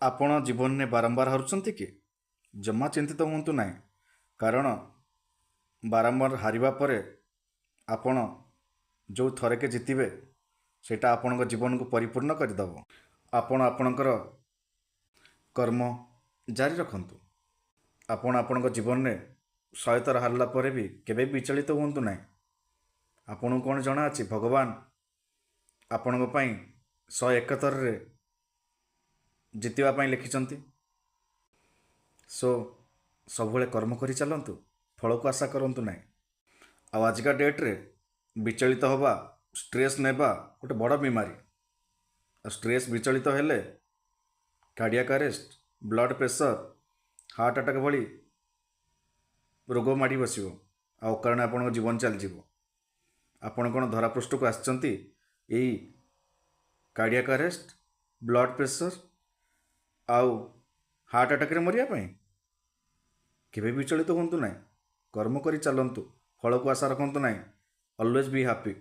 ଆପଣ ଜୀବନରେ ବାରମ୍ବାର ହାରୁଛନ୍ତି କି? ଜମା ଚିନ୍ତିତ ହୁଅନ୍ତୁ ନାହିଁ, କାରଣ ବାରମ୍ବାର ହାରିବା ପରେ ଆପଣ ଯେଉଁ ଥରେକେ ଜିତିବେ ସେଇଟା ଆପଣଙ୍କ ଜୀବନକୁ ପରିପୂର୍ଣ୍ଣ କରିଦେବ। ଆପଣ ଆପଣଙ୍କର କର୍ମ ଜାରି ରଖନ୍ତୁ। ଆପଣ ଆପଣଙ୍କ ଜୀବନରେ 100 ଥର ହାରିଲା ପରେ ବି କେବେ ବିଚଳିତ ହୁଅନ୍ତୁ ନାହିଁ। ଆପଣଙ୍କୁ କ'ଣ ଜଣାଅଛି, ଭଗବାନ ଆପଣଙ୍କ ପାଇଁ 101 ଥରରେ ଜିତିବା ପାଇଁ ଲେଖିଛନ୍ତି। ସବୁବେଳେ କର୍ମ କରି ଚାଲନ୍ତୁ, ଫଳକୁ ଆଶା କରନ୍ତୁ ନାହିଁ। ଆଉ ଆଜିକା ଡେଟ୍ରେ ବିଚଳିତ ହେବା, ଷ୍ଟ୍ରେସ୍ ନେବା ଗୋଟେ ବଡ଼ ବିମାରୀ। ଆଉ ଷ୍ଟ୍ରେସ୍ ବିଚଳିତ ହେଲେ cardiac arrest, blood pressure, heart attack ଭଳି ରୋଗ ମାଡ଼ି ବସିବ, ଆଉ ଅକାରଣେ ଆପଣଙ୍କ ଜୀବନ ଚାଲିଯିବ। ଆପଣ କ'ଣ ଧରାପୃଷ୍ଠକୁ ଆସିଛନ୍ତି ଏଇ କାର୍ଡ଼ିଆକ୍ ଆରେଷ୍ଟ, ବ୍ଲଡ଼ ପ୍ରେସର ଆଉ ହାର୍ଟ ଆଟାକ୍ରେ ମରିବା ପାଇଁ? କେବେ ବିଚଳିତ ହୁଅନ୍ତୁ ନାହିଁ, କର୍ମ କରି ଚାଲନ୍ତୁ, ଫଳକୁ ଆଶା ରଖନ୍ତୁ ନାହିଁ। ଅଲୱେଜ୍ ବି ହ୍ୟାପି।